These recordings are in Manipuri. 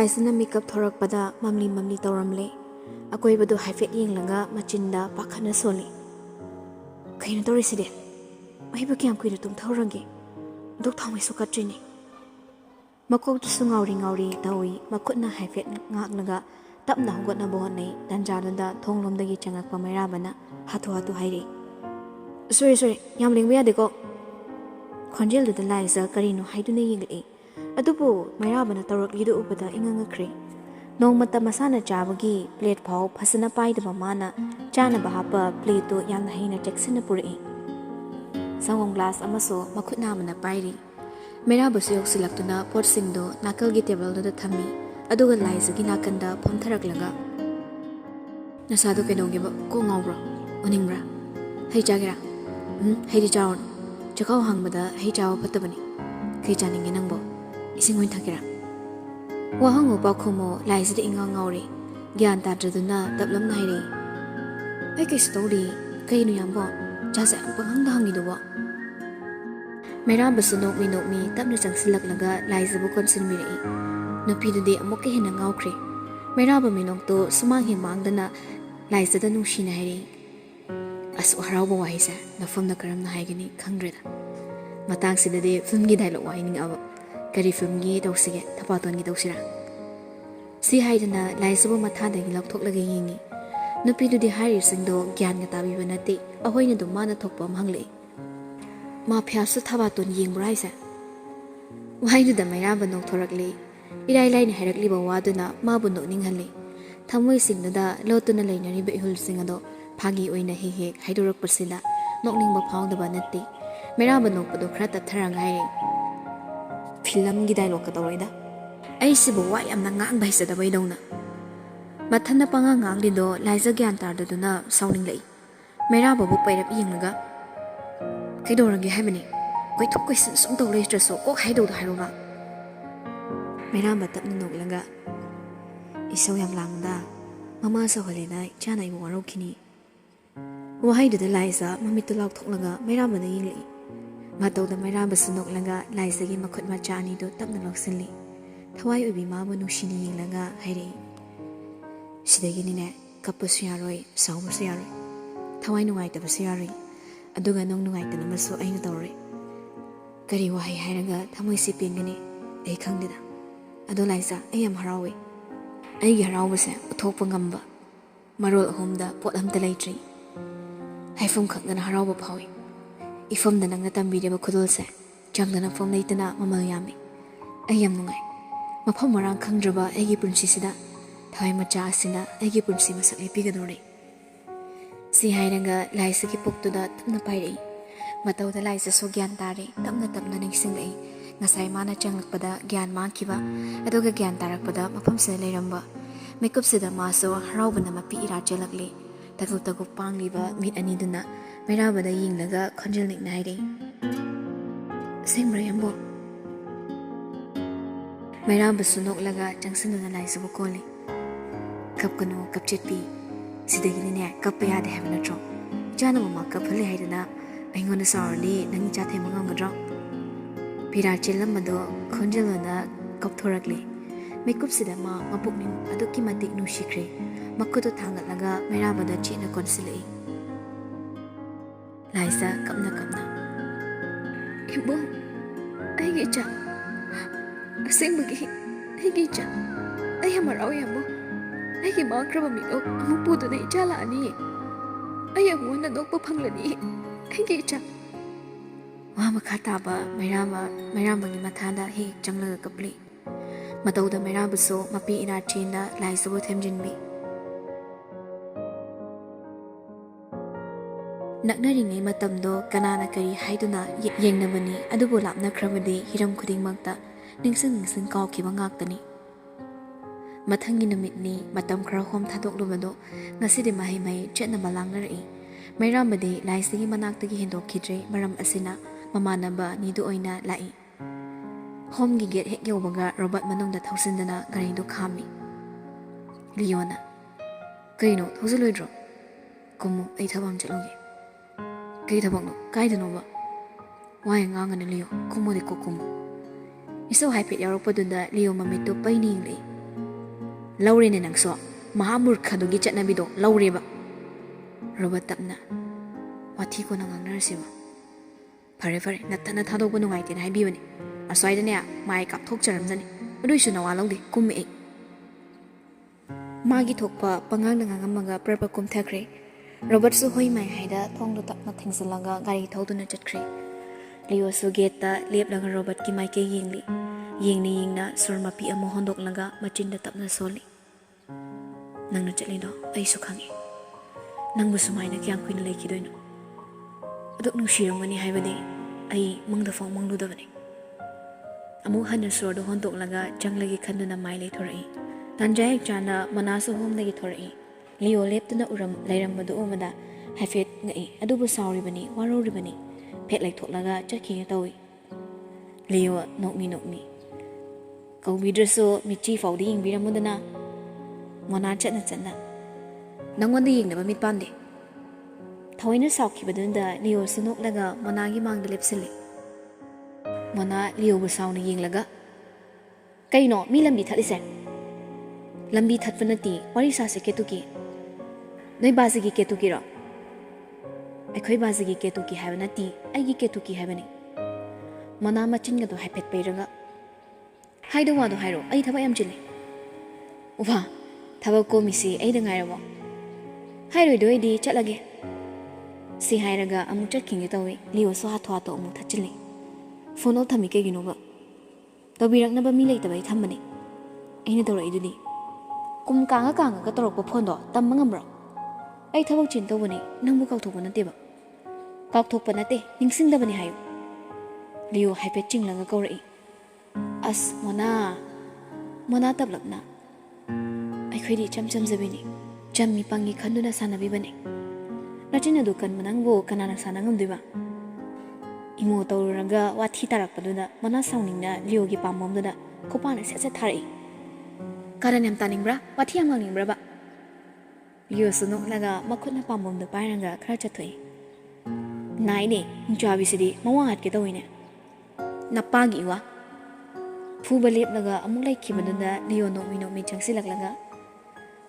ꯂꯥꯏꯁꯤꯅ ꯃꯤꯀꯞ ꯊꯣꯔꯛꯄꯗ ꯃꯝꯂꯤ ꯃꯝꯂꯤ ꯇꯧꯔꯝꯂꯦ ꯑꯀꯣꯏꯕꯗꯨ ꯍꯥꯏꯐꯦꯠ ꯌꯦꯡꯂꯒ ꯃꯆꯤꯟꯗ ꯄꯥꯈꯠꯅ ꯁꯣꯜꯂꯤ ꯀꯩꯅꯣ ꯇꯧꯔꯤꯁꯤꯗꯤ ꯑꯩꯕꯨ ꯀꯌꯥꯝ ꯀꯨꯏꯅ ꯇꯨꯝꯊꯧꯔꯒꯦ ꯗꯨꯛ ꯊꯥꯎꯃꯩꯁꯨ ꯀꯠꯇ꯭ꯔꯤꯅꯤ ꯃꯀꯣꯛꯇꯨꯁꯨ ꯉꯥꯎꯔꯤ ꯉꯥꯎꯔꯤ ꯇꯧꯏ ꯃꯈꯨꯠꯅ ꯍꯥꯏꯐꯦꯠ ꯉꯥꯛꯂꯒ ꯇꯞꯅ ꯍꯧꯒꯠꯅꯕ ꯍꯣꯠꯅꯩ ꯇꯟꯖꯥꯗꯨꯗ ꯊꯣꯡꯂꯣꯝꯗꯒꯤ ꯆꯪꯉꯛꯄ ꯃꯩꯔꯥꯕꯅ ꯍꯥꯊꯨ ꯍꯥꯊꯨ ꯍꯥꯏꯔꯛꯏ ꯁꯣꯔꯤ ꯌꯥꯝ ꯂꯦꯡꯕ ꯌꯥꯗꯦꯀꯣ ꯈꯣꯟꯖꯦꯜꯗꯨꯗ ꯂꯥꯏꯖ ꯀꯔꯤꯅꯣ ꯍꯥꯏꯗꯨꯅ ꯌꯦꯡꯂꯛꯏ ꯑꯗꯨꯕꯨ ꯃꯩꯔꯥꯕꯅ ꯇꯧꯔꯛꯂꯤꯗꯨ ꯎꯕꯗ ꯏꯉꯛꯉꯛꯈ꯭ꯔꯦ ꯅꯣꯡꯃꯇ ꯃꯁꯥꯅ ꯆꯥꯕꯒꯤ ꯄ꯭ꯂꯦꯠ ꯐꯥꯎ ꯐꯖꯅ ꯄꯥꯏꯗꯕ ꯃꯥꯅ ꯆꯥꯅꯕ ꯍꯥꯞꯄ ꯄ꯭ꯂꯦꯠꯇꯨ ꯌꯥꯝꯅ ꯍꯩꯅ ꯆꯦꯛꯁꯤꯟꯅ ꯄꯨꯔꯛꯏ ꯁꯪꯒꯣꯝ ꯒ꯭ꯂꯥꯁ ꯑꯃꯁꯨ ꯃꯈꯨꯠ ꯅꯥꯝꯃꯅ ꯄꯥꯏꯔꯤ ꯃꯩꯔꯥꯕꯁꯨ ꯌꯧꯁꯤꯜꯂꯛꯇꯨꯅ ꯄꯣꯠꯁꯤꯡꯗꯨ ꯅꯥꯀꯜꯒꯤ ꯇꯦꯕꯜꯗꯨꯗ ꯊꯝꯃꯤ ꯑꯗꯨꯒ ꯂꯥꯏꯖꯒꯤ ꯅꯥꯀꯟꯗ ꯐꯝꯊꯔꯛꯂꯒ ꯅꯁꯥꯗꯣ ꯀꯩꯗꯧꯒꯦꯕ ꯀꯣꯛ ꯉꯥꯎꯕ꯭ꯔꯣ ꯎꯅꯤꯡꯕ꯭ꯔꯥ ꯍꯩ ꯆꯥꯒꯦꯔꯥ ꯍꯩꯗꯤ ꯆꯥꯎꯔꯅꯨ ꯆꯈꯥꯎ ꯍꯥꯡꯕꯗ ꯍꯩ ꯆꯥꯕ ꯐꯠꯇꯕꯅꯤ ꯀꯩ ꯆꯥꯅꯤꯡꯉꯦ ꯅꯪꯕꯣ ꯏꯁꯤꯡ ꯑꯣꯏꯅ ꯊꯛꯀꯦꯔꯥ ꯋꯥꯍꯪ ꯄꯥꯎꯈꯨꯝꯃꯣ ꯂꯥꯏꯖꯗ ꯏꯉꯥꯎ ꯉꯥꯎꯔꯤ ꯒ꯭ꯌꯥꯟ ꯇꯥꯗ꯭ꯔꯗꯨꯅ ꯇꯞꯂꯝꯅ ꯍꯥꯏꯔꯛꯏ ꯑꯩ ꯀꯩꯁꯨ ꯇꯧꯗꯦ ꯀꯩꯅꯣ ꯌꯥꯝꯕꯣ ꯆꯥꯁꯦ ꯌꯥꯝ ꯄꯪꯍꯪꯗ ꯍꯪꯉꯤꯗꯨꯕꯣ ꯃꯩꯔꯥꯕꯁꯨ ꯅꯣꯛꯃꯤ ꯅꯣꯛꯃꯤ ꯇꯞꯅ ꯆꯪꯁꯤꯜꯂꯛꯂꯒ ꯂꯥꯏꯖꯕꯨ ꯀꯣꯟꯁꯤꯟꯕꯤꯔꯛꯏ ꯅꯨꯄꯤꯗꯨꯗꯤ ꯑꯃꯨꯛꯀ ꯍꯦꯟꯅ ꯉꯥꯎꯈ꯭ꯔꯦ ꯃꯩꯔꯥꯕ ꯃꯤꯅꯣꯛꯇꯨ ꯁꯨꯃꯥꯡ ꯍꯦꯛꯃꯥꯡꯗꯅ ꯂꯥꯏꯖꯗ ꯅꯨꯡꯁꯤꯅ ꯍꯥꯏꯔꯛꯏ ꯑꯁ ꯍꯔꯥꯎꯕ ꯋꯥꯍꯩꯁꯦ ꯅꯐꯝꯅ ꯀꯔꯝꯅ ꯍꯥꯏꯒꯅꯤ ꯈꯪꯗ꯭ꯔꯦꯗ ꯃꯇꯥꯡꯁꯤꯗꯗꯤ ꯐꯤꯜꯝꯒꯤ ꯗꯥꯏꯂꯣꯛ ꯋꯥꯍꯩꯅꯤꯡꯉꯛꯑꯕ ꯀꯔꯤ ꯐꯤꯜꯝꯒꯤ ꯇꯧꯁꯤꯒꯦ ꯊꯕꯥꯇꯣꯟꯒꯤ ꯇꯧꯁꯤꯔꯥ ꯁꯤ ꯍꯥꯏꯗꯅ ꯂꯥꯏꯖꯕꯨ ꯃꯊꯥꯗꯒꯤ ꯂꯧꯊꯣꯛꯂꯒ ꯌꯦꯡꯉꯤ ꯅꯨꯄꯤꯗꯨꯗꯤ ꯍꯥꯏꯔꯤꯁꯤꯡꯗꯣ ꯒ꯭ꯌꯥꯟꯒ ꯇꯥꯕꯤꯕ ꯅꯠꯇꯦ ꯑꯩꯈꯣꯏꯅ ꯑꯗꯨꯝ ꯃꯥꯅ ꯊꯣꯛꯄ ꯑꯃ ꯍꯪꯂꯛꯏ ꯃꯥꯐꯤꯌꯥꯁꯨ ꯊꯕꯥꯇꯣꯟ ꯌꯦꯡꯕ꯭ꯔꯥ ꯍꯥꯏꯁꯦ ꯋꯥꯍꯩꯗꯨꯗ ꯃꯩꯔꯥꯕ ꯅꯣꯛꯊꯣꯔꯛꯂꯤ ꯏꯔꯥꯏ ꯂꯥꯏꯅ ꯍꯥꯏꯔꯛꯂꯤꯕ ꯋꯥꯗꯨꯅ ꯃꯥꯕꯨ ꯅꯣꯛꯅꯤꯡꯍꯜꯂꯤ ꯊꯃꯣꯏꯁꯤꯡꯗꯨꯗ ꯂꯣꯠꯇꯨꯅ ꯂꯩꯅꯔꯤꯕ ꯏꯍꯨꯜꯁꯤꯡ ꯑꯗꯣ ꯐꯥꯒꯤ ꯑꯣꯏꯅ ꯍꯦꯛ ꯍꯦꯛ ꯍꯥꯏꯗꯣꯔꯛꯄꯁꯤꯗ ꯅꯣꯛꯅꯤꯡꯕ ꯐꯥꯎꯗꯕ ꯅꯠꯇꯦ ꯃꯩꯔꯥꯕ ꯅꯣꯛꯄꯗꯣ ꯈꯔ ꯇꯞꯊꯔꯒ ꯍꯥꯏꯔꯛꯏ ꯐꯤꯂꯝꯒꯤ ꯗꯥꯏꯂꯣꯛꯀ ꯇꯧꯔꯛꯏꯗ ꯑꯩꯁꯤꯕꯨ ꯋꯥ ꯌꯥꯝꯅ ꯉꯥꯡꯕ ꯍꯩꯖꯗꯕꯩꯗꯧꯅ ꯃꯊꯟꯗ ꯄꯉꯥꯡ ꯉꯥꯡꯂꯤꯗꯣ ꯂꯥꯏꯖ ꯒ꯭ꯌꯥꯟ ꯇꯥꯗꯗꯨꯅ ꯁꯥꯎꯅꯤꯡꯂꯛꯏ ꯃꯩꯔꯥꯕꯕꯨ ꯄꯩꯔꯞ ꯌꯦꯡꯂꯒ ꯀꯩꯗꯧꯔꯒꯦ ꯍꯥꯏꯕꯅꯤ ꯀꯣꯏꯊꯣꯛ ꯀꯣꯏꯁꯤꯟ ꯁꯨꯝ ꯇꯧ ꯂꯩꯇ꯭ꯔꯁꯨ ꯀꯣꯛ ꯍꯥꯏꯗꯧꯗꯣ ꯍꯥꯏꯔꯣꯕ ꯃꯩꯔꯥꯕ ꯇꯞꯅ ꯅꯣꯛꯂꯒ ꯏꯁꯧ ꯌꯥꯝ ꯂꯥꯡꯕꯗ ꯃꯃꯥ ꯁꯧꯍꯜꯂꯦꯅ ꯏꯆꯥꯅ ꯑꯩꯕꯨ ꯋꯥꯔꯧꯈꯤꯅꯤ ꯋꯥꯍꯩꯗꯨꯗ ꯂꯥꯏꯖ ꯃꯃꯤꯠꯇꯨ ꯂꯥꯎꯊꯣꯛꯂꯒ ꯃꯩꯔꯥꯕꯗ ꯌꯦꯡꯂꯛꯏ ꯃꯇꯧꯗ ꯃꯩꯔꯥꯕꯁꯨ ꯅꯣꯛꯂꯒ ꯂꯥꯏꯖꯒꯤ ꯃꯈꯨꯠ ꯃꯆꯥ ꯑꯅꯤꯗꯨ ꯇꯞꯅ ꯂꯧꯁꯤꯜꯂꯤ ꯊꯋꯥꯏ ꯑꯣꯏꯕꯤ ꯃꯥꯕꯨ ꯅꯨꯡꯁꯤꯅ ꯌꯦꯡꯂꯒ ꯍꯥꯏꯔꯛꯏ ꯁꯤꯗꯒꯤꯅꯤꯅꯦ ꯀꯞꯄꯁꯨ ꯌꯥꯔꯣꯏ ꯁꯥꯎꯕꯁꯨ ꯌꯥꯔꯣꯏ ꯊꯋꯥꯏ ꯅꯨꯡꯉꯥꯏꯇꯕꯁꯨ ꯌꯥꯔꯣꯏ ꯑꯗꯨꯒ ꯅꯪ ꯅꯨꯡꯉꯥꯏꯇꯅꯕꯁꯨ ꯑꯩꯅ ꯇꯧꯔꯣꯏ ꯀꯔꯤ ꯋꯥꯍꯩ ꯍꯥꯏꯔꯒ ꯊꯃꯣꯏꯁꯤ ꯄꯦꯟꯒꯅꯤ ꯑꯩ ꯈꯪꯗꯦꯗ ꯑꯗꯣ ꯂꯥꯏꯖ ꯑꯩ ꯌꯥꯝ ꯍꯔꯥꯎꯋꯦ ꯑꯩꯒꯤ ꯍꯔꯥꯎꯕꯁꯦ ꯎꯠꯊꯣꯛꯄ ꯉꯝꯕ ꯃꯔꯣꯜ ꯑꯍꯨꯝꯗ ꯄꯣꯠ ꯑꯝꯇ ꯂꯩꯇ꯭ꯔꯤ ꯍꯥꯏꯐꯝ ꯈꯪꯗꯅ ꯍꯔꯥꯎꯕ ꯐꯥꯎꯏ ꯏꯐꯝꯗ ꯅꯪꯅ ꯇꯝꯕꯤꯔꯤꯕ ꯈꯨꯗꯣꯜꯁꯦ ꯆꯪꯗꯅꯐꯝ ꯂꯩꯇꯅ ꯃꯃꯜ ꯌꯥꯝꯃꯤ ꯑꯩ ꯌꯥꯝ ꯅꯨꯡꯉꯥꯏ ꯃꯐꯝ ꯃꯔꯥꯡ ꯈꯪꯗ꯭ꯔꯕ ꯑꯩꯒꯤ ꯄꯨꯟꯁꯤꯁꯤꯗ ꯊꯋꯥꯏ ꯃꯆꯥ ꯑꯁꯤꯅ ꯑꯩꯒꯤ ꯄꯨꯟꯁꯤ ꯃꯁꯛ ꯂꯦꯞꯄꯤꯒꯗꯧꯔꯤ ꯁꯤ ꯍꯥꯏꯔꯒ ꯂꯥꯏꯖꯒꯤ ꯄꯨꯛꯇꯨꯗ ꯇꯞꯅ ꯄꯥꯏꯔꯛꯏ ꯃꯇꯧꯗ ꯂꯥꯏꯖꯁꯨ ꯒ꯭ꯌꯥꯟ ꯇꯥꯔꯦ ꯇꯞꯅ ꯇꯞꯅ ꯅꯤꯡꯁꯤꯡꯂꯛꯏ ꯉꯁꯥꯏ ꯃꯥꯅ ꯆꯪꯂꯛꯄꯗ ꯒ꯭ꯌꯥꯟ ꯃꯥꯡꯈꯤꯕ ꯑꯗꯨꯒ ꯒ꯭ꯌꯥꯟ ꯇꯥꯔꯛꯄꯗ ꯃꯐꯝꯁꯤꯗ ꯂꯩꯔꯝꯕ ꯃꯤꯀꯨꯞꯁꯤꯗ ꯃꯥꯁꯨ ꯍꯔꯥꯎꯕꯅ ꯃꯄꯤ ꯏꯔꯥ ꯆꯦꯜꯂꯛꯂꯤ ꯇꯒꯨꯞ ꯇꯒꯨꯞ ꯄꯥꯡꯂꯤꯕ ꯃꯤꯠ ꯑꯅꯤꯗꯨꯅ ꯃꯩꯔꯥꯕꯗ ꯌꯦꯡꯂꯒ ꯈꯣꯟꯖꯦꯜ ꯅꯤꯛꯅ ꯍꯥꯏꯔꯛꯏ ꯑꯁꯦꯡꯕ꯭ꯔꯥ ꯌꯥꯝꯕꯣ ꯃꯩꯔꯥꯕꯁꯨ ꯅꯣꯛꯂꯒ ꯆꯪꯁꯤꯟꯗꯨꯅ ꯂꯥꯏꯖꯕꯨ ꯀꯣꯜꯂꯤ ꯀꯞꯀꯅꯨ ꯀꯞꯆꯦꯠꯄꯤ ꯁꯤꯗꯒꯤꯅꯤꯅꯦ ꯀꯞꯄ ꯌꯥꯗꯦ ꯍꯥꯏꯕ ꯅꯠꯇ꯭ꯔꯣ ꯏꯆꯥꯅ ꯃꯃꯥ ꯀꯞꯍꯜꯂꯦ ꯍꯥꯏꯗꯅ ꯑꯩꯉꯣꯟꯗ ꯁꯥꯎꯔꯗꯤ ꯅꯪ ꯏꯆꯥ ꯊꯦꯝꯕ ꯉꯝꯒꯗ꯭ꯔꯣ ꯄꯤꯔꯥ ꯆꯦꯜꯂꯝꯕꯗꯣ ꯈꯣꯟꯖꯦꯜꯗꯨꯅ ꯀꯞꯊꯣꯔꯛꯂꯤ ꯃꯤꯀꯨꯞꯁꯤꯗ ꯃꯥ ꯃꯄꯨꯛꯅꯤꯡ ꯑꯗꯨꯛꯀꯤ ꯃꯇꯤꯛ ꯅꯨꯡꯁꯤꯈ꯭ꯔꯦ ꯃꯈꯨꯠꯇꯨ ꯊꯥꯡꯒꯠꯂꯒ ꯃꯩꯔꯥꯕꯗ ꯆꯦꯠꯅ ꯀꯣꯟꯁꯤꯜꯂꯛꯏ ꯂꯥꯏꯖ ꯀꯞꯅ ꯀꯞꯅ ꯏꯕꯣ ꯑꯩꯒꯤ ꯏꯆꯥ ꯑꯁꯦꯡꯕꯒꯤ ꯑꯩꯒꯤ ꯏꯆꯥ ꯑꯩ ꯌꯥꯝ ꯍꯔꯥꯎꯏ ꯌꯥꯝꯕꯣ ꯑꯩꯒꯤ ꯃꯥꯡꯈ꯭ꯔꯕ ꯃꯤꯅꯣꯛ ꯑꯃꯨꯛ ꯄꯨꯗꯨꯅ ꯏꯆꯥ ꯂꯥꯛꯑꯅꯤ ꯑꯩ ꯑꯃꯨꯛ ꯍꯟꯅ ꯅꯣꯛꯄ ꯐꯪꯂꯅꯤ ꯑꯩꯒꯤ ꯏꯆꯥ ꯋꯥ ꯃꯈꯥ ꯇꯥꯕ ꯃꯩꯔꯥꯕꯒꯤ ꯃꯊꯥꯗ ꯍꯦꯛ ꯆꯪꯂꯒ ꯀꯞꯂꯤ ꯃꯇꯧꯗ ꯃꯩꯔꯥꯕꯁꯨ ꯃꯄꯤ ꯏꯔꯥ ꯆꯦꯟꯅ ꯂꯥꯏꯖꯕꯨ ꯊꯦꯝꯖꯤꯟꯕꯤ ꯅꯛꯅꯔꯤꯉꯩ ꯃꯇꯝꯗꯣ ꯀꯅꯥꯅ ꯀꯔꯤ ꯍꯥꯏꯗꯨꯅ ꯌꯦꯡꯅꯕꯅꯤ ꯑꯗꯨꯕꯨ ꯂꯥꯞꯅꯈ꯭ꯔꯕꯗꯤ ꯍꯤꯔꯝ ꯈꯨꯗꯤꯡꯃꯛꯇ ꯅꯤꯡꯁꯤꯡ ꯀꯥꯎꯈꯤꯕ ꯉꯥꯛꯇꯅꯤ ꯃꯊꯪꯒꯤ ꯅꯨꯃꯤꯠꯅꯤ ꯃꯇꯝ ꯈꯔ ꯍꯣꯝ ꯊꯥꯗꯣꯛꯂꯨꯕꯗꯣ ꯉꯁꯤꯗꯤ ꯃꯍꯩ ꯃꯍꯩ ꯆꯠꯅꯕ ꯂꯥꯡꯅꯔꯛꯏ ꯃꯩꯔꯥꯕꯗꯤ ꯂꯥꯏꯖꯒꯤ ꯃꯅꯥꯛꯇꯒꯤ ꯍꯦꯟꯗꯣꯛꯈꯤꯗ꯭ꯔꯦ ꯃꯔꯝ ꯑꯁꯤꯅ ꯃꯃꯥꯟꯅꯕ ꯑꯅꯤꯗꯨ ꯑꯣꯏꯅ ꯂꯥꯛꯏ ꯍꯣꯝꯒꯤ ꯒꯦꯠ ꯍꯦꯛ ꯌꯧꯕꯒ ꯔꯣꯕꯠ ꯃꯅꯨꯡꯗ ꯊꯧꯖꯤꯟꯗꯅ ꯒꯥꯔꯤꯗꯨ ꯈꯥꯝꯃꯤ ꯂꯤꯌꯣꯅ ꯀꯩꯅꯣ ꯊꯧꯖꯤꯜꯂꯣꯏꯗ꯭ꯔꯣ ꯀꯨꯝꯃꯨ ꯑꯩ ꯊꯕꯛ ꯑꯃ ꯆꯠꯂꯨꯒꯦ ꯀꯩ ꯊꯕꯛꯅꯣ ꯀꯥꯏꯗꯅꯣꯕ ꯋꯥ ꯌꯥꯝ ꯉꯥꯡꯒꯅꯨ ꯂꯤꯌꯣ ꯀꯨꯝꯃꯨꯗꯤ ꯀꯣꯛ ꯀꯨꯝꯃꯨ ꯏꯁꯧ ꯍꯥꯏꯐꯦꯠ ꯌꯥꯎꯔꯛꯄꯗꯨꯗ ꯂꯤꯌꯣ ꯃꯃꯤꯠꯇꯨ ꯄꯩꯅ ꯌꯦꯡꯂꯛꯏ Laurene nangso Mahamurkhadugi chatnabido laureba. Robert tapna wathi ko nang angnarsiba. Fare natana thadokba nungaitena haibibani. Aswaidane mai kap thokcharamjani. Aduisu nawa lawde kummi ei. Magi thokpa pangang nangamaga prapa kumthakre. Robert su hoi mai haida thongdo tapna thingsilaga gari thoduna chatkre. Leo su gate leplaga Robert ki mai ke yingli. Yingna surmapi amo hondoklaga machinda tapna soli. Nangna chatlido ai su khangi. Nangbu sumaina kyam kuina leikidoino. Aduk nungshirangani haibade ai mangda fong mangludabani. Amu hana surdo hondoklaga janglagi khanduna mai leithorai. Tanjai chana manasu homdagi thorai. Leo leptuna uram lairambadu umada hafet ngai adubu sauribani waroribani phet laithoklaga chakhi tawi. Leo nokmi Kaubidraso michi faudi ingbiramudana Mona chatna Nangwanda yingnaba mitpande Thawaina saukhibadunda Leo sunoklaga Monagi mangda lepsili Mona Leo bu sauna yinglaga Kaino mi lambi thatlise Lambi thatpanati wari sase ketuki Noi bazigi ketuki ro Akhoi bazigi ketuki habanati aigi ketuki habani Mona machinga do haipet peiraga Haido wado hairo ai thaba yam chile Uwa thaba ko misi ai da ngairabo Hairo doidi chatlage Si hairaga amu chatkinge tawi Leo so hathwa to amu thachili Phone thami ke ginoba Tobiraknaba mi leitabai thambani Aina torai dudi Kum kanga ka torokpa phone do tamma ngamro Ai thabak chin tawani nangbu kauthokpa nateba Kauthokpa nate ningsingdabani hayo Leo haipet chinglaga kaurai As Mona tablakna Aikhoi di cham zabini Chammi pangi khanduna sanabibani Nachina dukan manangbo kanana sanangamdiba Imo tawruraga wathi tarakpaduda Mona sauningna Leo gi pamomduda Kopana setse tharai Karan yam taningbra wathi yam ngangingbra ba Leo sunoklaga makhutna pamomda pairanga khara chathoi Naine njabisidi mawangat ke tawine Napagi wa Fuba lepnaga amuk laikibadunda Leo nokmi changsilaklaga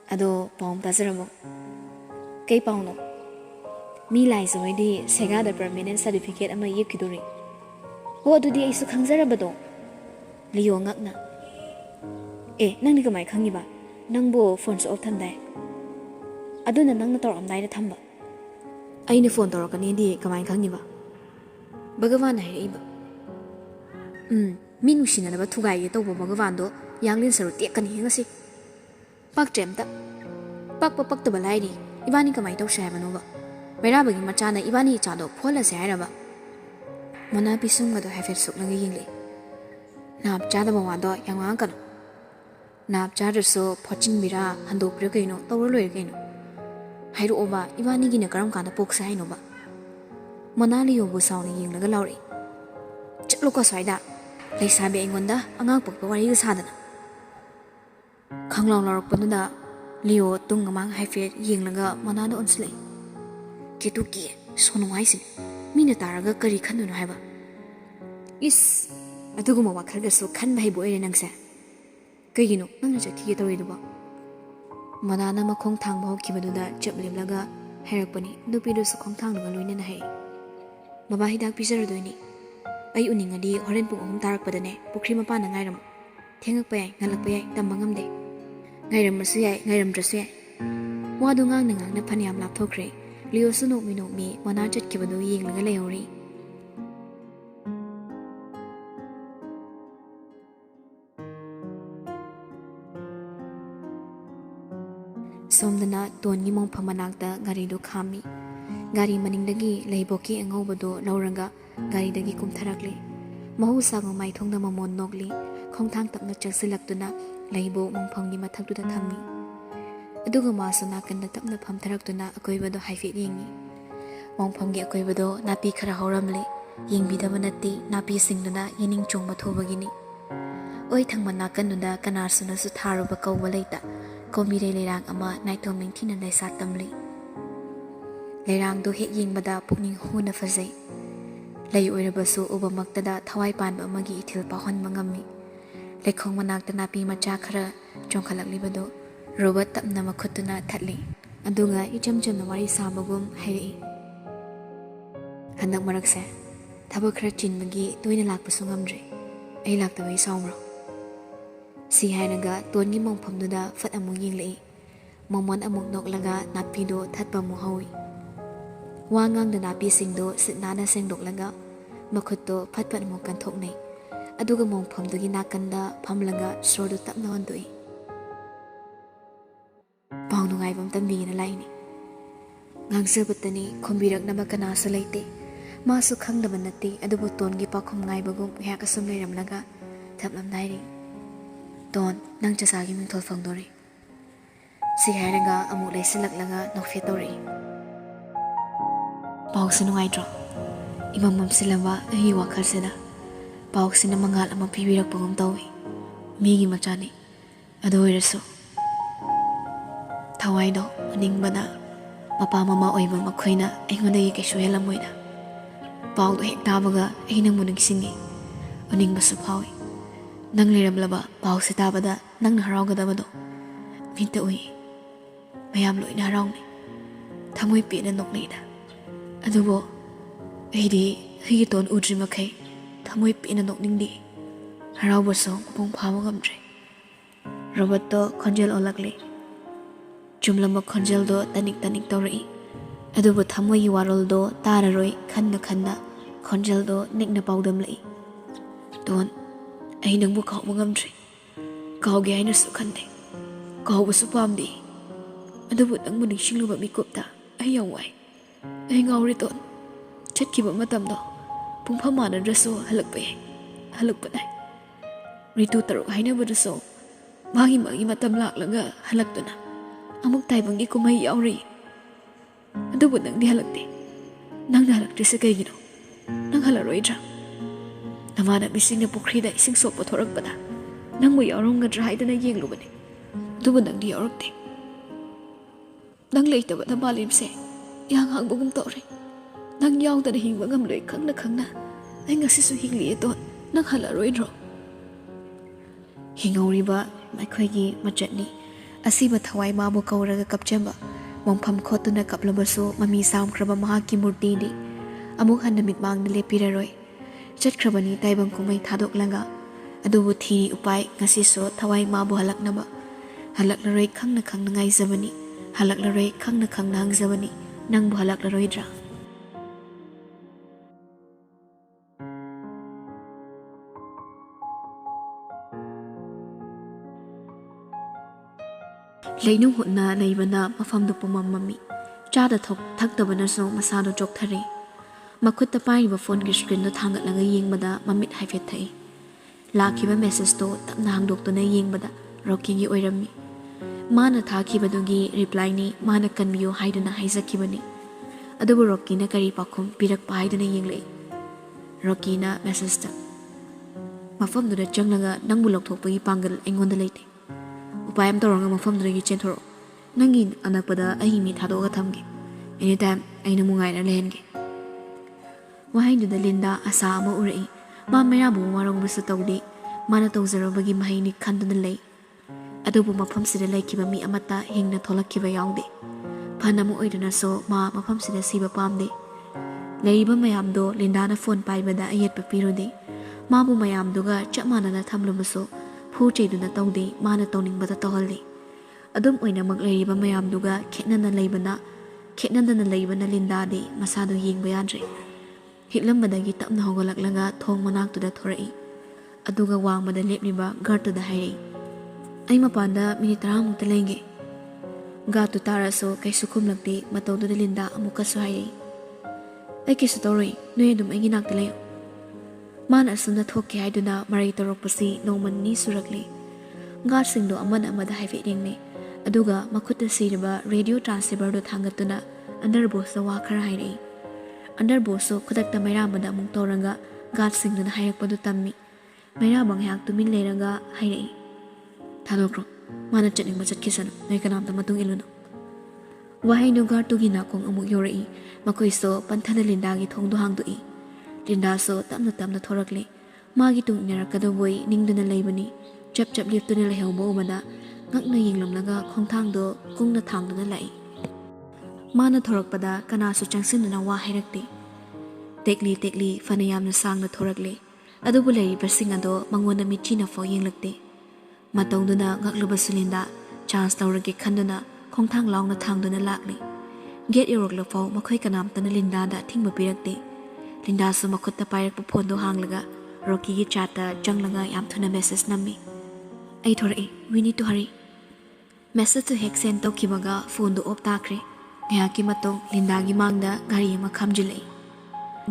Ado paum tazaramo Kay pauno Mi lai zoidi sega da permanent certificate ama yekiduri Ho adudi aisu khangzarabado Leo ngakna nangni kamai khangiba Nangbo phones off thamdai Aduna nangna toramdai da thamba Aini phone torakani di kamai khangiba Bhagavan hairiba Mi nungsinanaba thugai tawba Bhagavando yanglin saru tekani ngasi Pak tremta Pak lairi Ibani kamai tawsha haibanoba Mairabagi machana ibani chado phola se hairaba Mona pisunga do hafet suknaga yingli Nap chadaba wado yangang kano Nap chadaso phochin bira handok pira kaino tawra loir kaino Hairu oba ibani gina karam kana poksa hainoba Mona Leo bu sauna yinglaga lauri Chalo ko swaida Laisabi aingonda angang pagpa wari sadana Khanglaw larakpanuda Leo tung ngamang haifet yinglaga Monada onslay Ketuki sonungaisin Mina taraga kari khanduna haiba Is Aduguma wakhalga so khanba haibo ere nangsa Kaigino nangna chakhi tawriduba Monana makhong thangba hokkibaduda chaplemlaga hairakpani nupidu su khong thangnuga loinana hai Baba hidak pizaradoini Ay uningadi horen pung tarakpadane pukri mapana ngairam Thengakpa yai ngalakpa yai tamba ngamde Ngairam masu yai ngairam drasu yai Wadu ngang na phaniyam lapthokre Leo su nokmi Mona chatkibadu yinglaga layori Somdana tongi mongpham manakta garido khami Gari maningdagi leiboki angobado lauranga Garidagi kumtharakli Mahusang maithongda mamon nokli Khongthang tapna chaksilakduna Leibo mongphanggi mathakduda thammi Aduga maso nakanda tapna phamtharaktuna akoibado haifet yengi Mongphanggi akoibado napi khara hauramle Yengbidaba natti napi singduna yening chongba thobagini Oi thangma nakandunda kanarsuna su tharuba kawba leita Komire leirang ama naithoming thina laisa tamli Leirang do hek yengbada pukning huna fazai Lay oirabasu ubamaktada thawai panba amagi ithil pahon mangami Lekhong manakta napi macha khara ꯆꯣꯡꯈꯠꯂꯛꯂꯤꯕꯗꯨ ꯔꯣꯕꯔꯠ ꯇꯞꯅ ꯃꯈꯨꯠꯇꯨꯅ ꯊꯠꯂꯤ ꯑꯗꯨꯒ ꯏꯆꯝ ꯆꯝꯅ ꯋꯥꯔꯤ ꯁꯥꯕꯒꯨꯝ ꯍꯥꯏꯔꯛꯏ ꯍꯟꯗꯛ ꯃꯔꯛꯁꯦ ꯊꯕꯛ ꯈꯔ ꯆꯤꯟꯕꯒꯤ ꯇꯣꯏꯅ ꯂꯥꯛꯄꯁꯨ ꯉꯝꯗ꯭ꯔꯦ ꯑꯩ ꯂꯥꯛꯇꯕꯩ ꯁꯥꯎꯕ꯭ꯔꯣ ꯁꯤ ꯍꯥꯏꯔꯒ ꯇꯣꯟꯒꯤ ꯃꯣꯡꯐꯝꯗꯨꯗ ꯐꯠ ꯑꯃꯨꯛ ꯌꯦꯡꯂꯛꯏ ꯃꯣꯃꯣꯟ ꯑꯃꯨꯛ ꯅꯣꯛꯂꯒ ꯅꯥꯄꯤꯗꯨ ꯊꯠꯄ ꯑꯃꯨꯛ ꯍꯧꯏ ꯋꯥ ꯉꯥꯡꯗ ꯅꯥꯄꯤꯁꯤꯡꯗꯨ ꯁꯤꯠ ꯅꯥꯟꯅ ꯁꯦꯡꯗꯣꯛꯂꯒ ꯃꯈꯨꯠꯇꯨ ꯐꯠ ꯐꯠ ꯑꯃꯨꯛ ꯀꯟꯊꯣꯛꯅꯩ ꯑꯗꯨꯒ ꯃꯣꯡꯐꯝꯗꯨꯒꯤ ꯅꯥꯀꯟꯗ ꯐꯝꯂꯒ ꯁꯣꯔꯗꯨ ꯇꯞꯅ ꯍꯣꯟꯗꯣꯛꯏ ꯄꯥꯎ ꯅꯨꯡꯉꯥꯏꯕ ꯑꯃ ꯇꯝꯕꯤꯒꯦꯅ ꯂꯥꯛꯏꯅꯤ ꯉꯥꯡꯖꯕꯇꯅꯤ ꯈꯨꯝꯕꯤꯔꯛꯅꯕ ꯀꯅꯥꯁꯨ ꯂꯩꯇꯦ ꯃꯥꯁꯨ ꯈꯪꯗꯕ ꯅꯠꯇꯦ ꯑꯗꯨꯕꯨ ꯇꯣꯟꯒꯤ ꯄꯥꯎꯈꯨꯝ ꯉꯥꯏꯕꯒꯨꯝ ꯉꯥꯏꯍꯥꯛ ꯑꯁꯨꯝ ꯂꯩꯔꯝꯂꯒ ꯊꯞꯂꯝꯅ ꯍꯥꯏꯔꯤ ꯇꯣꯟ ꯅꯪ ꯆꯆꯥꯒꯤ ꯃꯤꯡꯊꯣꯜ ꯐꯪꯗꯣꯔꯤ ꯁꯤ ꯍꯥꯏꯔꯒ ꯑꯃꯨꯛ ꯂꯩꯁꯤꯜꯂꯛꯂꯒ ꯅꯣꯛꯐꯦꯠ ꯇꯧꯔꯛꯏ ꯄꯥꯎꯁꯤ ꯅꯨꯡꯉꯥꯏꯇ꯭ꯔꯣ ꯏꯃꯝ ꯃꯝꯁꯤꯜꯂꯕ ꯑꯩꯒꯤ ꯋꯥꯈꯜꯁꯤꯗ ꯄꯥꯎꯁꯤꯅ ꯃꯉꯥꯜ ꯑꯃ ꯄꯤꯕꯤꯔꯛꯄꯒꯨꯝ ꯇꯧꯏ ꯃꯤꯒꯤ ꯃꯆꯥꯅꯤ ꯑꯗꯨ ꯑꯣꯏꯔꯁꯨ ꯊꯋꯥꯏꯗꯣ ꯑꯅꯤꯡꯕꯅ ꯃꯄꯥ ꯃꯃꯥ ꯑꯣꯏꯕ ꯃꯈꯣꯏꯅ ꯑꯩꯉꯣꯟꯗꯒꯤ ꯀꯩꯁꯨ ꯍꯦꯜꯂꯝꯃꯣꯏꯗ ꯄꯥꯎꯗꯣ ꯍꯦꯛ ꯇꯥꯕꯒ ꯑꯩ ꯅꯪꯕꯨ ꯅꯤꯡꯁꯤꯡꯉꯤ ꯑꯅꯤꯡꯕꯁꯨ ꯐꯥꯎꯏ ꯅꯪ ꯂꯩꯔꯝꯂꯕ ꯄꯥꯎꯁꯤ ꯇꯥꯕꯗ ꯅꯪꯅ ꯍꯔꯥꯎꯒꯗꯕꯗꯣ ꯃꯤꯠꯇ ꯎꯏ ꯃꯌꯥꯝ ꯂꯣꯏꯅ ꯍꯔꯥꯎꯅꯩ ꯊꯃꯣꯏ ꯄꯦꯟꯅ ꯅꯣꯛꯅꯩꯗ ꯑꯗꯨꯕꯨ ꯑꯩꯗꯤ ꯑꯩꯒꯤ ꯇꯣꯟ ꯎꯗ꯭ꯔꯤ ꯃꯈꯩ ꯊꯃꯣꯏ ꯄꯦꯟꯅ ꯅꯣꯛꯅꯤꯡꯗꯦ ꯍꯔꯥꯎꯕꯁꯨ ꯃꯄꯨꯡ ꯐꯥꯕ ꯉꯝꯗ꯭ꯔꯦ ꯔꯣꯕꯔꯠꯇꯣ ꯈꯣꯟꯖꯦꯜ ꯑꯣꯜꯂꯛꯂꯤ ꯆꯨꯝꯂꯝꯕ ꯈꯣꯟꯖꯦꯜꯗꯣ ꯇꯅꯤꯛ ꯇꯅꯤꯛ ꯇꯧꯔꯛꯏ ꯑꯗꯨꯕꯨ ꯊꯃꯣꯏꯒꯤ ꯋꯥꯔꯣꯜꯗꯣ ꯇꯥꯔꯔꯣꯏ ꯈꯟꯅ ꯈꯟꯅ ꯈꯣꯟꯖꯦꯜꯗꯣ ꯅꯤꯛꯅ ꯄꯥꯎꯗꯝꯂꯛꯏ ꯇꯣꯟ ꯑꯩ ꯅꯪꯕꯨ ꯀꯥꯎꯕ ꯉꯝꯗ꯭ꯔꯤ ꯀꯥꯎꯒꯦ ꯍꯥꯏꯅꯁꯨ ꯈꯟꯗꯦ ꯀꯥꯎꯕꯁꯨ ꯄꯥꯝꯗꯦ ꯑꯗꯨꯕꯨ ꯅꯪꯕꯨ ꯅꯤꯡꯁꯤꯡꯂꯨꯕ ꯃꯤꯀꯨꯞꯇ ꯑꯩ ꯌꯥꯝ ꯋꯥꯏ ꯑꯩ ꯉꯥꯎꯔꯦ ꯇꯣꯟ ꯆꯠꯈꯤꯕ ꯃꯇꯝꯗꯣ ꯄꯨꯡꯐꯝ ꯃꯥꯟꯅꯗ꯭ꯔꯁꯨ ꯍꯜꯂꯛꯄ ꯌꯥꯏ ꯍꯜꯂꯛꯄ ꯅꯥꯏ ꯔꯤꯇꯨ 3 ꯍꯥꯏꯅꯕꯗꯨꯁꯨ ꯃꯥꯒꯤ ꯃꯇꯝ ꯂꯥꯛꯂꯒ ꯍꯜꯂꯛꯇꯨꯅ ꯑꯃꯨꯛ ꯇꯥꯏꯕꯪꯒꯤ ꯀꯨꯝꯍꯩ ꯌꯥꯎꯔꯤ ꯑꯗꯨꯕꯨ ꯅꯪꯗꯤ ꯍꯜꯂꯛꯇꯦ ꯅꯪꯅ ꯍꯜꯂꯛꯇ꯭ꯔꯤꯁꯦ ꯀꯩꯒꯤꯅꯣ ꯅꯪ ꯍꯜꯂꯔꯣꯏꯗ꯭ꯔꯥ ꯅꯃꯥꯟꯅꯕꯤꯁꯤꯡꯅ ꯄꯨꯈ꯭ꯔꯤꯗ ꯏꯁꯤꯡ ꯁꯣꯛꯄ ꯊꯣꯔꯛꯄꯗ ꯅꯪꯕꯨ ꯌꯥꯎꯔꯝꯒꯗ꯭ꯔꯥ ꯍꯥꯏꯗꯅ ꯌꯦꯡꯂꯨꯕꯅꯤ ꯑꯗꯨꯕꯨ ꯅꯪꯗꯤ ꯌꯥꯎꯔꯛꯇꯦ ꯅꯪ ꯂꯩꯇꯕꯗ ꯃꯥꯂꯦꯝꯁꯦ ꯏꯍꯥꯡ ꯍꯥꯡꯕꯒꯨꯝ ꯇꯧꯔꯦ ꯅꯪ ꯌꯥꯎꯗꯅ ꯍꯤꯡꯕ ꯉꯝꯂꯣꯏ ꯈꯪꯅ ꯈꯪꯅ ꯑꯩ ꯉꯁꯤꯁꯨ ꯍꯤꯡꯂꯤꯌꯦ ꯇꯣꯟ ꯅꯪ ꯍꯜꯂꯔꯣꯏꯗ꯭ꯔꯣ ꯍꯤꯡꯍꯧꯔꯤꯕ ꯑꯩꯈꯣꯏꯒꯤ ꯃꯆꯠꯅꯤ ꯑꯁꯤꯕ ꯊꯋꯥꯏ ꯃꯥꯕꯨ ꯀꯧꯔꯒ ꯀꯞꯆꯕ ꯃꯣꯡꯐꯝ ꯈꯣꯠꯇꯨꯅ ꯀꯞꯂꯕꯁꯨ ꯃꯃꯤ ꯁꯥꯝꯈ꯭ꯔꯕ ꯃꯍꯥꯛꯀꯤ ꯃꯨꯔꯇꯤꯗꯤ ꯑꯃꯨꯛ ꯍꯟꯅ ꯃꯤꯠꯃꯥꯡꯗ ꯂꯦꯞꯄꯤꯔꯔꯣꯏ ꯆꯠꯈ꯭ꯔꯕꯅꯤ ꯇꯥꯏꯕꯪ ꯀꯨꯝꯍꯩ ꯊꯥꯗꯣꯛꯂꯒ ꯑꯗꯨꯕꯨ ꯊꯤꯔꯤ ꯎꯄꯥꯏ ꯉꯁꯤꯁꯨ ꯊꯋꯥꯏ ꯃꯥꯕꯨ ꯍꯜꯂꯛꯅꯕ ꯍꯜꯂꯛꯂꯔꯣꯏ ꯈꯪꯅ ꯈꯪꯅ ꯉꯥꯏꯖꯕꯅꯤ ꯍꯜꯂꯛꯂꯔꯣꯏ ꯈꯪꯅ ꯈꯪꯅ ꯍꯪꯖꯕꯅꯤ ꯅꯪꯕꯨ ꯍꯜꯂꯛꯂꯔꯣꯏꯗ꯭ꯔꯥ ꯂꯩꯅꯨꯡ ꯍꯨꯠꯅ ꯂꯩꯕꯅ ꯃꯐꯝꯗꯨ ꯄꯨꯝꯃꯝ ꯃꯝꯃꯤ ꯆꯥꯗ ꯊꯛꯇꯕꯅꯁꯨ ꯃꯁꯥꯗꯨ ꯆꯣꯛꯊꯔꯤ ꯃꯈꯨꯠꯇ ꯄꯥꯏꯔꯤꯕ ꯐꯣꯟꯒꯤ ꯁꯀ꯭ꯔꯤꯟꯗꯨ ꯊꯥꯡꯒꯠꯂꯒ ꯌꯦꯡꯕꯗ ꯃꯃꯤꯠ ꯍꯥꯏꯐꯦꯠ ꯊꯛꯏ ꯂꯥꯛꯈꯤꯕ ꯃꯦꯁꯦꯖꯇꯣ ꯇꯞꯅ ꯍꯥꯡꯗꯣꯛꯇꯨꯅ ꯌꯦꯡꯕꯗ ꯔꯣꯀꯤꯒꯤ ꯑꯣꯏꯔꯝꯃꯤ ꯃꯥꯅ ꯊꯥꯈꯤꯕꯗꯨꯒꯤ ꯔꯤꯄ꯭ꯂꯥꯏꯅꯤ ꯃꯥꯅ ꯀꯟꯕꯤꯌꯨ ꯍꯥꯏꯗꯨꯅ ꯍꯥꯏꯖꯈꯤꯕꯅꯤ ꯑꯗꯨꯕꯨ ꯔꯣꯀꯤꯅ ꯀꯔꯤ ꯄꯥꯎꯈꯨꯝ ꯄꯤꯔꯛꯄ ꯍꯥꯏꯗꯨꯅ ꯌꯦꯡꯂꯛꯏ ꯔꯣꯀꯤꯅ ꯃꯦꯁꯦꯖꯇ ꯃꯐꯝꯗꯨꯗ ꯆꯪꯂꯒ ꯅꯪꯕꯨ ꯂꯧꯊꯣꯛꯄꯒꯤ ꯄꯥꯡꯒꯜ ꯑꯩꯉꯣꯟꯗ ꯂꯩꯇꯦ ꯎꯄꯥꯏ ꯑꯃ ꯇꯧꯔꯒ ꯃꯐꯝꯗꯨꯗꯒꯤ ꯆꯦꯟꯊꯣꯔꯛꯑꯣ ꯅꯪꯒꯤ ꯑꯅꯛꯄꯗ ꯑꯩꯒꯤ ꯃꯤ ꯊꯥꯗꯣꯛꯑꯒ ꯊꯝꯒꯦ ꯑꯦꯅꯤ ꯇꯥꯏꯝ ꯑꯩꯅ ꯅꯨꯡꯉꯥꯏꯅ ꯂꯩꯍꯟꯒꯦ ꯋꯥꯍꯩꯗꯨꯗ ꯂꯤꯟꯗꯥ ꯑꯁꯥ ꯑꯃ ꯎꯔꯛꯏ ꯃꯥ ꯃꯩꯔꯥꯕꯨ ꯋꯥꯔꯧꯕꯁꯨ ꯇꯧꯗꯦ ꯃꯥꯅ ꯇꯧꯖꯔꯨꯕꯒꯤ ꯃꯍꯩꯅꯤ ꯈꯟꯗꯨꯅ ꯂꯩ ꯑꯗꯨꯕꯨ ꯃꯐꯝꯁꯤꯗ ꯂꯩꯈꯤꯕ ꯃꯤ ꯑꯃꯠꯇ ꯍꯤꯡꯅ ꯊꯣꯛꯂꯛꯈꯤꯕ ꯌꯥꯎꯗꯦ ꯐꯅ ꯑꯃ ꯑꯣꯏꯗꯨꯅꯁꯨ ꯃꯥ ꯃꯐꯝꯁꯤꯗ ꯁꯤꯕ ꯄꯥꯝꯗꯦ ꯂꯩꯔꯤꯕ ꯃꯌꯥꯝꯗꯣ ꯂꯤꯟꯗꯥꯅ ꯐꯣꯟ ꯄꯥꯏꯕꯗ ꯑꯌꯦꯠꯄ ꯄꯤꯔꯨꯗꯦ ꯃꯥꯕꯨ ꯃꯌꯥꯝꯗꯨꯒ ꯆꯞ ꯃꯥꯟꯅꯅ ꯊꯝꯂꯨꯕꯁꯨ ꯐꯨ ꯆꯩꯗꯨꯅ ꯇꯧꯗꯦ ꯃꯥꯅ ꯇꯧꯅꯤꯡꯕꯗ ꯇꯧꯍꯜꯂꯤ ꯑꯗꯨꯝ ꯑꯣꯏꯅꯃꯛ ꯂꯩꯔꯤꯕ ꯃꯌꯥꯝꯗꯨꯒ ꯈꯦꯠꯅꯗꯅ ꯂꯩꯕꯅ ꯂꯤꯟꯗꯥꯗꯤ ꯃꯁꯥꯗꯨ ꯌꯦꯡꯕ ꯌꯥꯗ꯭ꯔꯦ ꯍꯤꯛꯂꯝꯕꯗꯒꯤ ꯇꯞꯅ ꯍꯧꯒꯠꯂꯛꯂꯒ ꯊꯣꯡ ꯃꯅꯥꯛꯇꯨꯗ ꯊꯣꯔꯛꯏ ꯑꯗꯨꯒ ꯋꯥꯡꯃꯗ ꯂꯦꯞꯂꯤꯕ ꯒꯥꯔꯗꯇꯨꯗ ꯍꯥꯏꯔꯛꯏ ꯑꯩ ꯃꯄꯥꯟꯗ ꯃꯤꯅꯤꯠ 10 ꯂꯩꯒꯦ ꯒꯥꯔꯗꯇꯨ ꯇꯥꯔꯁꯨ ꯀꯩꯁꯨ ꯈꯨꯝꯂꯛꯇꯦ ꯃꯇꯧꯗꯨꯗ ꯂꯤꯟꯗꯥ ꯑꯃꯨꯛꯀꯁꯨ ꯍꯥꯏꯔꯛꯏ ꯑꯩ ꯀꯩꯁꯨ ꯇꯧꯔꯣꯏ ꯅꯣꯏ ꯑꯗꯨꯝ ꯑꯩꯒꯤ ꯅꯥꯛꯇ ꯂꯩꯌꯨ ꯃꯥꯅ ꯑꯁꯨꯝꯅ ꯊꯣꯛꯀꯦ ꯍꯥꯏꯗꯨꯅ ꯃꯔꯩ ꯇꯧꯔꯛꯄꯁꯤ ꯅꯣꯡꯃ 2 ꯁꯨꯔꯛꯂꯤ ꯒꯥꯔꯗꯁꯤꯡꯗꯣ ꯑꯃꯅ ꯑꯃꯗ ꯍꯥꯏꯐꯦꯠ ꯌꯦꯡꯅꯩ ꯑꯗꯨꯒ ꯃꯈꯨꯠꯇ ꯁꯤꯔꯤꯕ ꯔꯦꯗꯤꯑꯣ ꯇ꯭ꯔꯥꯟꯁꯤꯚꯔꯗꯨ ꯊꯥꯡꯒꯠꯇꯨꯅ ꯑꯟꯗꯔꯕꯣꯁꯇ ꯋꯥ ꯈꯔ ꯍꯥꯏꯔꯛꯏ ꯑꯟꯗꯔꯕꯣꯁꯁꯨ ꯈꯨꯗꯛꯇ ꯃꯩꯔꯥꯕꯗ ꯑꯃꯨꯛ ꯇꯧꯔꯒ ꯒꯥꯔꯗꯁꯤꯡꯗꯨꯅ ꯍꯥꯏꯔꯛꯄꯗꯨ ꯇꯝꯃꯤ ꯃꯩꯔꯥꯕ ꯉꯥꯏꯍꯥꯛ ꯇꯨꯃꯤꯟ ꯂꯩꯔꯒ ꯍꯥꯏꯔꯛꯏ ꯊꯥꯗꯣꯛꯈ꯭ꯔꯣ ꯃꯥꯅ ꯆꯠꯅꯤꯡꯕ ꯆꯠꯈꯤꯁꯅꯨ ꯅꯣꯏ ꯀꯅꯥꯝꯇ ꯃꯇꯨꯡ ꯏꯜꯂꯨꯅꯨ ꯋꯥꯍꯩꯗꯨ ꯒꯥꯔꯗꯇꯨꯒꯤ ꯅꯥꯀꯣꯡ ꯑꯃꯨꯛ ꯌꯧꯔꯛꯏ ꯃꯈꯣꯏꯁꯨ ꯄꯟꯊꯅ ꯂꯤꯟꯗꯥꯒꯤ ꯊꯣꯡꯗꯨ ꯍꯥꯡꯗꯣꯛꯏ ꯂꯤꯟꯗꯥꯁꯨ ꯇꯞꯅ ꯇꯞꯅ ꯊꯣꯔꯛꯂꯤ ꯃꯥꯒꯤ ꯇꯨꯡ ꯏꯟꯅꯔꯛꯀꯗꯧꯕꯣꯏ ꯅꯤꯡꯗꯨꯅ ꯂꯩꯕꯅꯤ ꯆꯞ ꯆꯞ ꯂꯦꯞꯇꯨꯅ ꯂꯩꯍꯧꯕ ꯎꯕꯗ ngakna yenglamlaga khongthangdo kungna thangduna lai mana thorakpada kanasu changsinna wa hairakte tekli fanayamna sangna thorakle adubu lei basing ado mangona michina fo yenglakte matongduna ngakluba silinda chance tawrage khanduna khongthang laungna thangduna lakle get yorokla fo makhoi kanamtana linda da thingba pirakte linda su makhutta pairak phone do hanglaga Rocky gi chata janglanga yam thuna message nammi ai thorai we need to hurry message to hek send to kibaga phone do op takre ngaya ki matong linda gi mangda gari ma khamjilai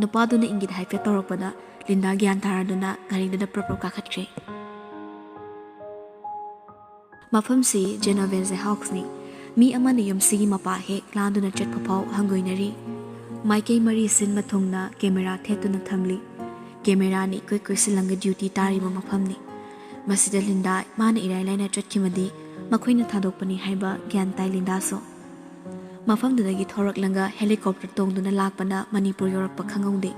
nupa du na ingit haife torokpada linda gyan tharaduna gari da proper ka khatkre mafam si Genovese Hawks ni mi amana yum sigi mapa he landuna chet phapau hangoinari maikei mari sin mathongna camera thetuna thamli camera ni koi silanga duty tari ba mafam ni masida linda mana irai laina chatkimadi makhoina thadokpani haiba gyan tai linda so mafam dagi thorak langa helicopter tongduna lakpana Manipuri yorak pakhangongde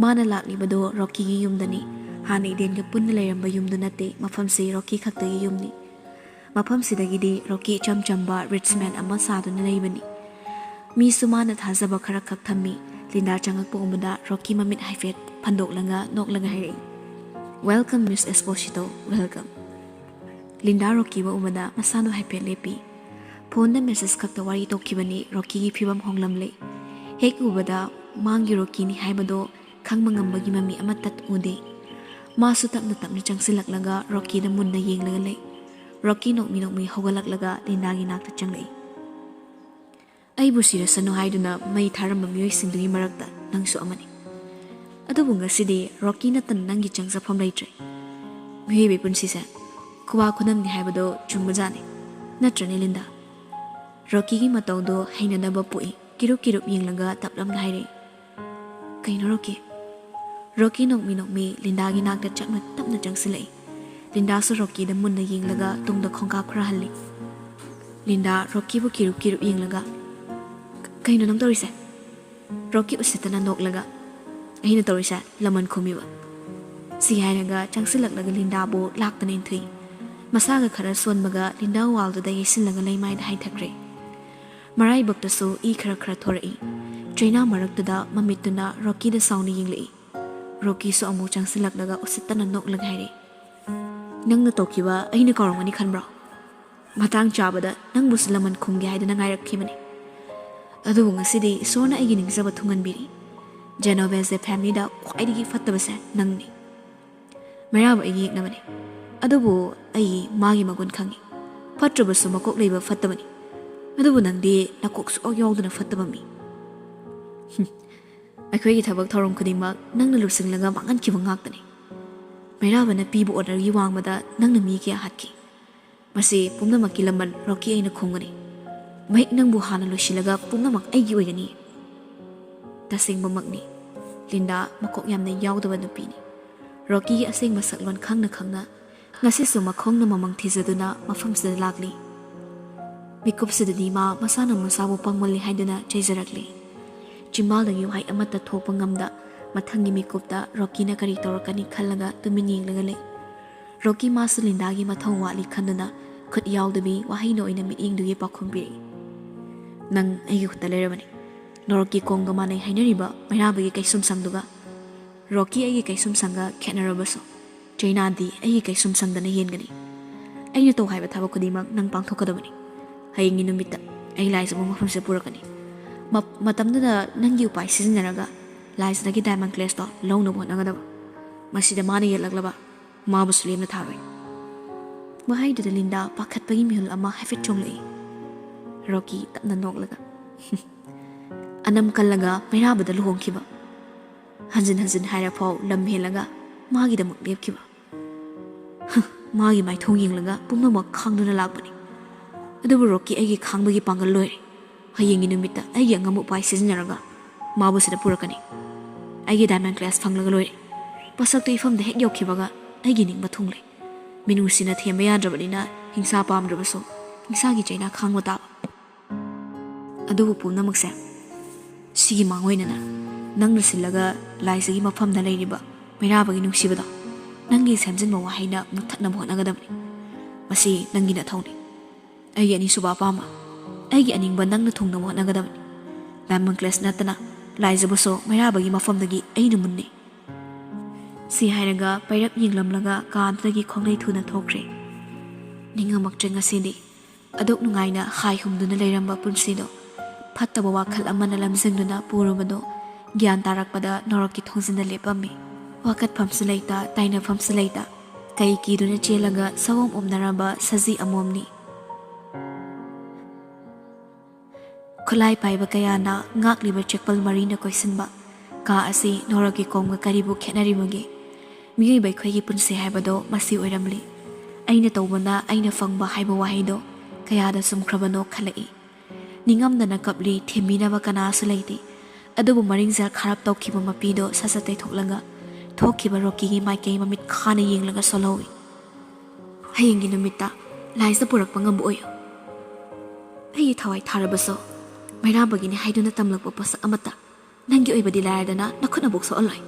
mana laklibado Rocky gi yumdani hani den ga punna leramba yumduna te mafam se Rocky khakta gi yumni mafam sidagi di Rocky chamchamba richman amma saduna leibani mi sumana thazaba khara khak thammi linda changak pomada Rocky mamit haifet phandok langa nok langa hai welcome Miss Esposito welcome linda Rocky ba umada masano haifet lepi phone da message khakta wari tokibani Rocky gi phibam honglamle hek ubada mangi Rocky ni haibado khangma ngambagi mami amatat ude masu takna takna changsilaklaga Rocky da munna yenglaga le Rocky nokmi hogalaklaga linda gi nakta changlei ai busira sanu haiduna mai tharam miyoi singdui marakta nangsu amani adubu ngasidi Rocky na tan nangi changsa phom leitre miyoi be punsi sa kuwa khunam ni haibado chumbajane natrani linda Rocky gi matawdo hainadaba pui kirup yenglaga taplam haire kaino Rocky nokmi linda gi nakta chakna tapna changsilai linda su Rocky da munna yenglaga tungda khongka khra halli linda Rocky bu kirup yenglaga kaino nang torise Rocky usitana noklaga aina torise laman khumiwa si hairaga changsilaklaga linda bu laktana inthui masaga khara sonbaga linda waldu da yesilaga leimai da haithakre marai bakta su I khara thorai traina maraktada mamituna Rocky da sauni yingli Rocky su amu changsilaklaga usitana noklaga haire nangna tokiwa aina korongani khanbra matang chabada nang buslaman khumge haidana ngairakkhimani adubu ngasidi sona aigi ningzaba thunganbiri Genovese family da khwaidigi fattabase nangni maraba aigi yeknamani adubu ai magi magun khangi fatrabasu makok leiba fattabani adubu nangdi nakok su yawduna fattabami akhoi thabak thorom khudingmak nangna lusinglaga mangan kiba ngaktani maraba na pibu order gi wangmada nangna mi kya hatki masi pumnamakki laman Rocky aina khongani mahik nangbu hana losilaga pumnamak aigi oigani tasingbamakni linda makok yamna yawdaba nupini Rocky gi asengba saklon khangna ngasi su makhongna mamang thizaduna mafamsida lakli mikupsidadi ma masana masabu pangmali haiduna chaijarakli chimbaldagi wahai amata thokpa ngamda mathangi mikupta Rocky na kari torakani khallaga tumin yenglaga le Rocky masu linda gi mathong wali khanduna khut yawdabi wahai no ina mit yengdugi pakhumbiri nang aigi khutta lerabani Rocky konga manai hainariba mairabagi kaisum sangduga Rocky aigi kaisum sanga khenarabaso China di aigi kaisum sangdana yengani aina to haiba thaba khudimak nang pangthokadabani hayingi numita ai laisabu mafamse purakani matamda nangi upai sizinaraga laisdagi diamond class to lawna bonagadaba masida mani yelaglaba mabus lemna thabai mahai da linda pakhatpagi mihul ama hafet chonglei Rocky tapna noklaga anam kallaga mairabada luhongkiba hanjin haira phau lam helaga magi da mak lepkiba magi mai thong yenglaga pumna mak khangduna lakpani adubu Rocky aigi khangbagi pangal loire hayingi numita aigi angamu pai sizinaraga mabusida purakani aigi diamond class phanglaga loire pasakto ifamda hek yokhibaga aigi ningba thungle minusina themba yadrabanina hingsa pamdrabaso hingsa gi chaina khangwa taba adubu pumnamakse sigi mangoinana nangna sillaga laisagi mafamda leiriba mairabagi nungsibada nangi semjinba wahaina muthatna bhotnagadabni Masi nangi na thongni. Aigi ani suba pama. Aigi aning ba nang na thong na mo nagadam. Lamang class na tana. Laizabuso mairabagi mafamdagi ay namunni. Si hairaga pairak yinglamlaga kaantagi khonglei thuna thokre. Ningamak changa sindi. Adok nungay na khai humduna layramba punsido. Fattaba wakhal amana lamzengduna purubado. Gyan tarakpada noraki thongsinda lepami. Wakat phamsulaita taina phamsulaita. Kay kiduna chelaga sawom omnaraba sazi amomni. Khulai paiba kaya na ngakliba chekpal marina koisinba. Ka asi noraki komga karibu khenaribagi. Miyay bay khoygi punsi haibado masi oiramli. Aina tawbana aina fangba haiba wahaido. Kaya da sumkrabano khalai. Ningamdana kapli themminaba kana sulaiti. Adubu maringzal kharap tawkiba mapido sasatay thoklaga. Thokiba rokigi maikay mamit khana yenglaga solawi. Hayang ginamita, laisa purak pangambu oyo. Hayi thawai tharabaso. Mairabagi ni haiduna tamlagpo pa sa amata. Nangi oiba dilayardana nakunabok sa olay.